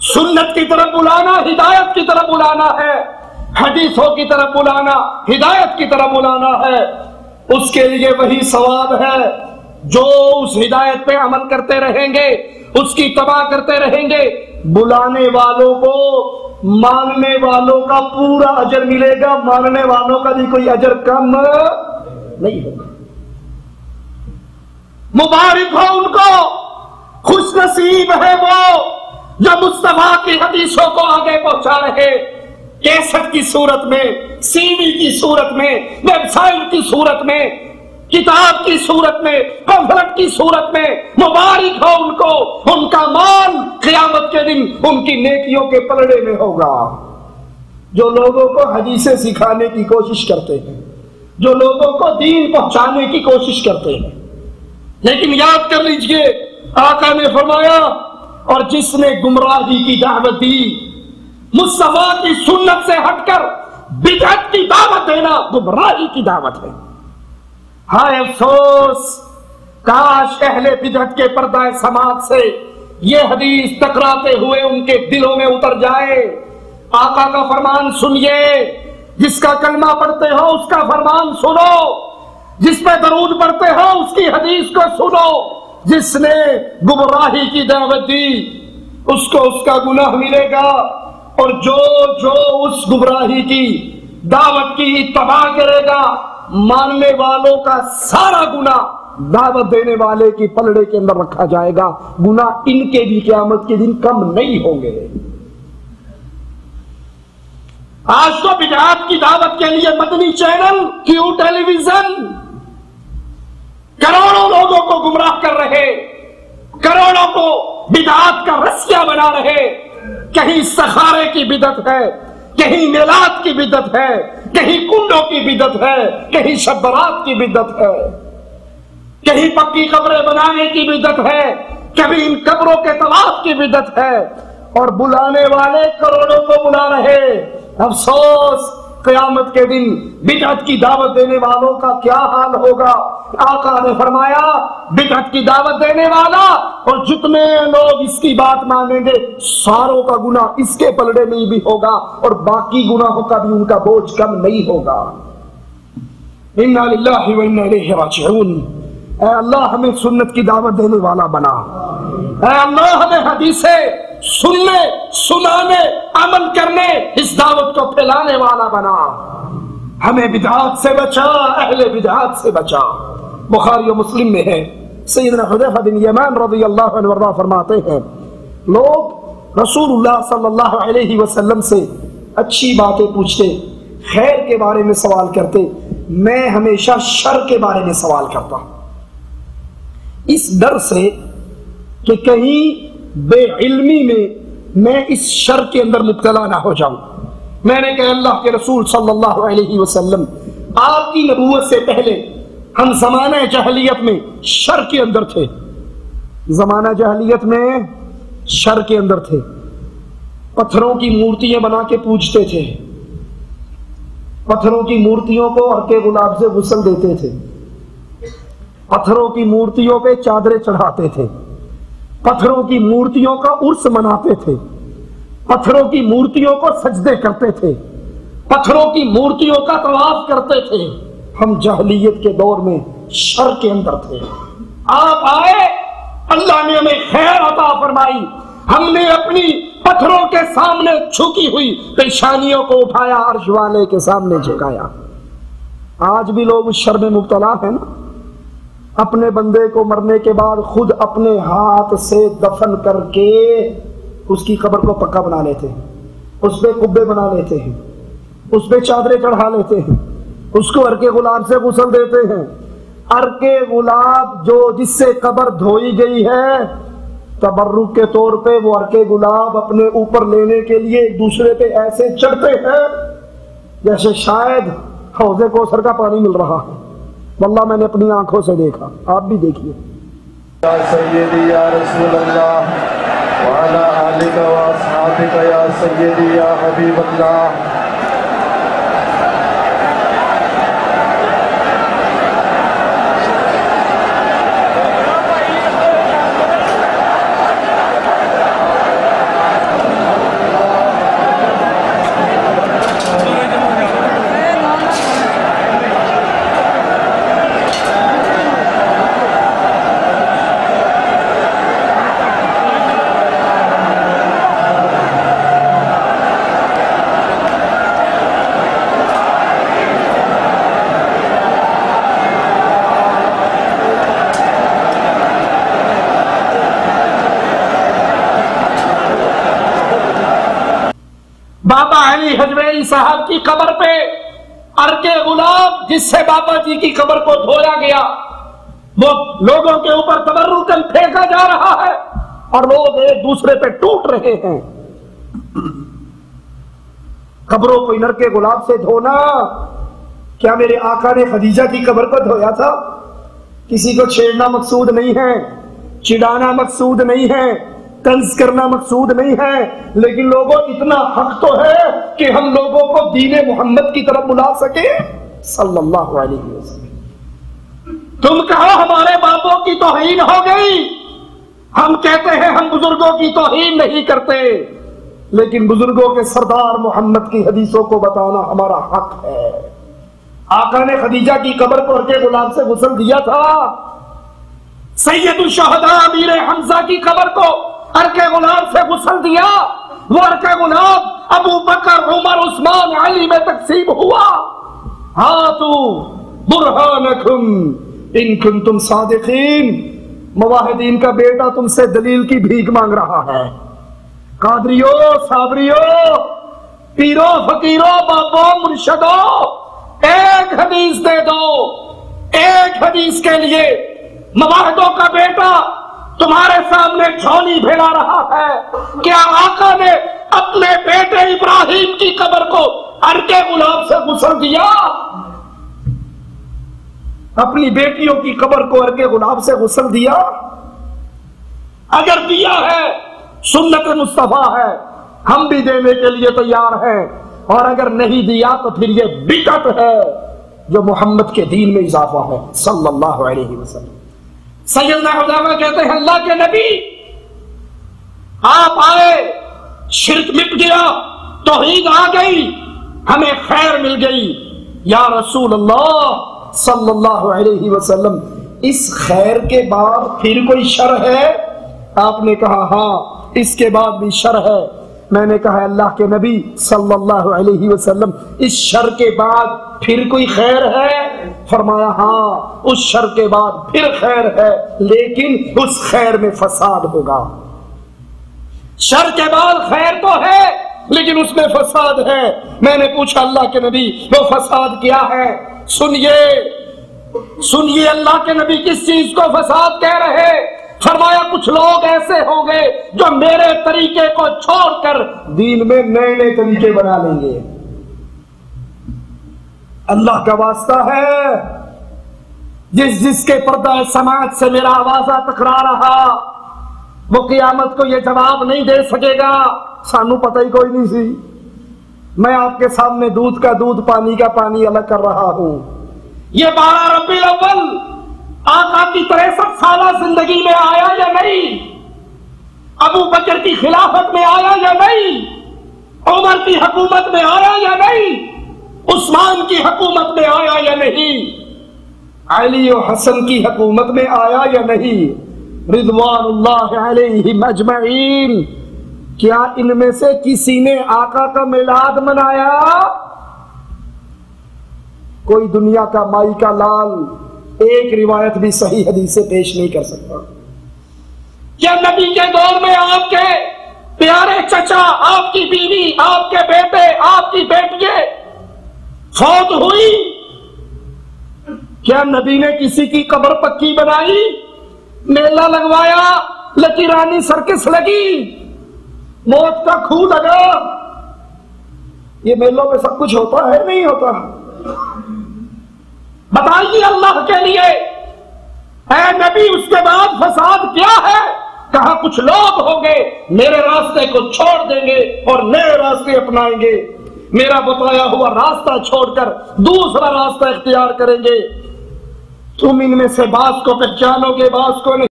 سنت کی طرف بلانا ہدایت کی طرف بلانا ہے، حدیثوں کی طرف بلانا ہدایت کی طرف بلانا ہے، اس کے لیے وہی ثواب ہے جو اس ہدایت پہ عمل کرتے رہیں گے، اس کی اتباع کرتے رہیں گے، بلانے والوں کو ماننے والوں کا پورا اجر ملے گا، ماننے والوں کا بھی کوئی اجر کم نہیں ہوگا۔ مبارک ہو ان کو، خوش نصیب ہے وہ جو مصطفیٰ کی حدیثوں کو آگے پہنچا رہے، کیسٹ کی صورت میں، سی ڈی کی صورت میں، ویب سائٹ کی صورت میں، کتاب کی صورت میں، پمفلٹ کی صورت میں۔ مبارک ہو ان کو، ان کا مال قیامت کے دن ان کی نیکیوں کے پلڑے میں ہوگا۔ جو لوگوں کو حدیثیں سکھانے کی کوشش کرتے ہیں، جو لوگوں کو دین پہنچانے کی کوشش کرتے ہیں، لیکن یاد کر لیجئے آقا نے فرمایا، اور جس نے گمراہی کی دعوت دی، مصطفیٰ کی سنت سے ہٹ کر بدعت کی دعوت دینا گمراہی کی دعوت ہے۔ ہائے افسوس، کاش اہل بدعت کے پردہ سماعت سے یہ حدیث ٹکراتے ہوئے ان کے دلوں میں اتر جائے۔ آقا کا فرمان سنیے، جس کا کلمہ پڑھتے ہو اس کا فرمان سنو، جس پہ درود پڑھتے ہو اس کی حدیث کو سنو۔ جس نے گمراہی کی دعوت دی اس کو اس کا گناہ ملے گا، اور جو اس گمراہی کی دعوت کی اتباع کرے گا، ماننے والوں کا سارا گناہ دعوت دینے والے کی پلڑے کے اندر رکھا جائے گا، گناہ ان کے بھی قیامت کے دن کم نہیں ہوں گے۔ آج تو بدعات کی دعوت کے لیے مدنی چینل، کیوں ٹیلی ویژن کروڑوں لوگوں کو گمراہ کر رہے، کروڑوں کو بدعات کا رسیا بنا رہے۔ کہیں سخارے کی بدعت ہے، کہیں میلاد کی بدعت ہے، کہیں کنڈوں کی بدعت ہے، کہیں شب برات کی بدعت ہے، کہیں پکی قبریں بنانے کی بدعت ہے، کبھی ان قبروں کے طواف کی بدعت ہے، اور بلانے والے کروڑوں کو بلا رہے۔ افسوس، قیامت کے دن بدعت کی دعوت دینے والوں کا کیا حال ہوگا۔ آقا نے فرمایا، بدعت کی دعوت دینے والا اور جتنے لوگ اس کی بات مانیں گے ساروں کا گناہ اس کے پلڑے میں بھی ہوگا، اور باقی گناہوں کا بھی ان کا بوجھ کم نہیں ہوگا۔ انا للہ و انا الیہ راجعون۔ اے اللہ ہمیں سنت کی دعوت دینے والا بنا، اے اللہ ہمیں حدیثیں سننے، سنانے، عمل کرنے، اس دعوت کو پھیلانے والا بنا، ہمیں بدعات سے بچا، اہل بدعات سے بچا۔ بخاری و مسلم میں ہے، سیدنا حذیفہ بن یمان رضی اللہ عنہ وارضاہ فرماتے ہیں، لوگ رسول اللہ صلی اللہ علیہ وسلم سے اچھی باتیں پوچھتے، خیر کے بارے میں سوال کرتے، میں ہمیشہ شر کے بارے میں سوال کرتا، اس ڈر سے کہ کہیں بے علمی میں اس شر کے اندر مبتلا نہ ہو جاؤں۔ میں نے کہا اللہ کے رسول صلی اللہ علیہ وسلم، آپ کی نبوت سے پہلے ہم زمانہ جاہلیت میں شر کے اندر تھے، زمانہ جاہلیت میں شر کے اندر تھے، پتھروں کی مورتیاں بنا کے پوجتے تھے، پتھروں کی مورتیوں کو عرق گلاب سے غسل دیتے تھے، پتھروں کی مورتیوں پہ چادریں چڑھاتے تھے، پتھروں کی مورتیوں کا عرس مناتے تھے، پتھروں کی مورتیوں کو سجدے کرتے تھے، پتھروں کی مورتیوں کا طواف کرتے تھے۔ ہم جاہلیت کے دور میں شر کے اندر تھے، آپ آئے، اللہ نے ہمیں خیر عطا فرمائی، ہم نے اپنی پتھروں کے سامنے جھکی ہوئی پیشانیوں کو اٹھایا، عرش والے کے سامنے جھکایا۔ آج بھی لوگ اس شر میں مبتلا ہیں نا، اپنے بندے کو مرنے کے بعد خود اپنے ہاتھ سے دفن کر کے اس کی قبر کو پکا بنا لیتے ہیں، اس پہ قبے بنا لیتے ہیں، اس پہ چادریں چڑھا لیتے ہیں، اس کو عرق گلاب سے غسل دیتے ہیں۔ عرق گلاب جو جس سے قبر دھوئی گئی ہے، تبرک کے طور پہ وہ عرق گلاب اپنے اوپر لینے کے لیے ایک دوسرے پہ ایسے چڑھتے ہیں جیسے شاید حوض کوثر کا پانی مل رہا ہے۔ واللہ میں نے اپنی آنکھوں سے دیکھا، آپ بھی دیکھیے۔ یا سیدی یا رسول اللہ وعلی آلک و اصحابک یا سیدی یا حبیب اللہ۔ مولوی حجویری صاحب کی قبر پہ عرق غلام جس سے بابا جی کی قبر کو دھویا گیا وہ لوگوں کے اوپر تبرکاً پھینکا جا رہا ہے اور لوگ ایک دوسرے پہ ٹوٹ رہے ہیں. قبروں کو نر کے گلاب سے دھونا، کیا میرے آقا نے خدیجہ کی قبر کو دھویا تھا؟ کسی کو چھیڑنا مقصود نہیں ہے، چڑانا مقصود نہیں ہے، طنز کرنا مقصود نہیں ہے، لیکن لوگوں اتنا حق تو ہے کہ ہم لوگوں کو دین محمد کی طرف بلا سکے صلی اللہ علیہ وسلم. تم کہو ہمارے باپوں کی توہین ہو گئی، ہم کہتے ہیں ہم بزرگوں کی توہین نہیں کرتے، لیکن بزرگوں کے سردار محمد کی حدیثوں کو بتانا ہمارا حق ہے. آقا نے خدیجہ کی قبر پر عرق غلام سے غسل دیا تھا. سید الشہداء امیر حمزہ کی قبر کو عرق غلام سے غسل دیا. وہ عرق غلام ابو بکر عمر عثمان علی میں تقسیم ہوا. ہاتو برہانکم ان کنتم صادقین. موحدین کا بیٹا تم سے دلیل کی بھیک مانگ رہا ہے. قادریو، صابریو، پیرو، فقیرو، بابو، مرشدو، ایک حدیث دے دو. ایک حدیث کے لیے موحدوں کا بیٹا تمہارے سامنے جھولی پھیلا رہا ہے. کیا آقا نے اپنے بیٹے ابراہیم کی قبر کو عرق غلام سے غسل دیا؟ اپنی بیٹیوں کی قبر کو عرق غلام سے غسل دیا؟ اگر دیا ہے سنت مصطفیٰ ہے، ہم بھی دینے کے لیے تیار ہیں، اور اگر نہیں دیا تو پھر یہ بدعت ہے جو محمد کے دین میں اضافہ ہے صلی اللہ علیہ وسلم. سیدنا حذیفہ کہتے ہیں اللہ کے نبی آپ آئے، شرک مٹ گیا، توحید آ گئی، ہمیں خیر مل گئی. یا رسول اللہ صلی اللہ علیہ وسلم اس خیر کے بعد پھر کوئی شر ہے؟ آپ نے کہا ہاں اس کے بعد بھی شر ہے. میں نے کہا اللہ کے نبی صلی اللہ علیہ وسلم اس شر کے بعد پھر کوئی خیر ہے؟ فرمایا ہاں اس شر کے بعد پھر خیر ہے، لیکن اس خیر میں فساد ہوگا. شر کے بعد خیر تو ہے لیکن اس میں فساد ہے. میں نے پوچھا اللہ کے نبی وہ فساد کیا ہے؟ سنیے اللہ کے نبی کس چیز کو فساد کہہ رہے. فرمایا کچھ لوگ ایسے ہوں گے جو میرے طریقے کو چھوڑ کر دین میں نئے نئے طریقے بنا لیں گے. اللہ کا واسطہ ہے جس کے پردہ سماعت سے میرا آوازہ ٹکرا رہا وہ قیامت کو یہ جواب نہیں دے سکے گا سانو پتہ ہی کوئی نہیں سی. میں آپ کے سامنے دودھ کا دودھ پانی کا پانی الگ کر رہا ہوں. یہ 12 ربیع الاول آقا کی 63 سالہ زندگی میں آیا یا نہیں؟ ابو بکر کی خلافت میں آیا یا نہیں؟ عمر کی حکومت میں آیا یا نہیں؟ عثمان کی حکومت میں آیا یا نہیں؟ علی و حسن کی حکومت میں آیا یا نہیں؟ رضوان اللہ علیہم اجمعین. کیا ان میں سے کسی نے آقا کا میلاد منایا؟ کوئی دنیا کا مائی کا لال ایک روایت بھی صحیح حدیث سے پیش نہیں کر سکتا. کیا نبی کے دور میں آپ کے پیارے چچا، آپ کی بیوی، آپ کے بیٹے، آپ کی بیٹیاں فوت ہوئی؟ کیا نبی نے کسی کی قبر پکی بنائی، میلہ لگوایا، لکیرانی سرکس لگی، موت کا کھو لگا؟ یہ میلوں میں سب کچھ ہوتا ہے نہیں ہوتا؟ بتائیے اللہ کے لیے اے نبی اس کے بعد فساد کیا ہے؟ کہا کچھ لوگ ہوں گے میرے راستے کو چھوڑ دیں گے اور نئے راستے اپنائیں گے، میرا بتایا ہوا راستہ چھوڑ کر دوسرا راستہ اختیار کریں گے. تم ان میں سے بعض کو پہچانو گے بعض کو نہیں.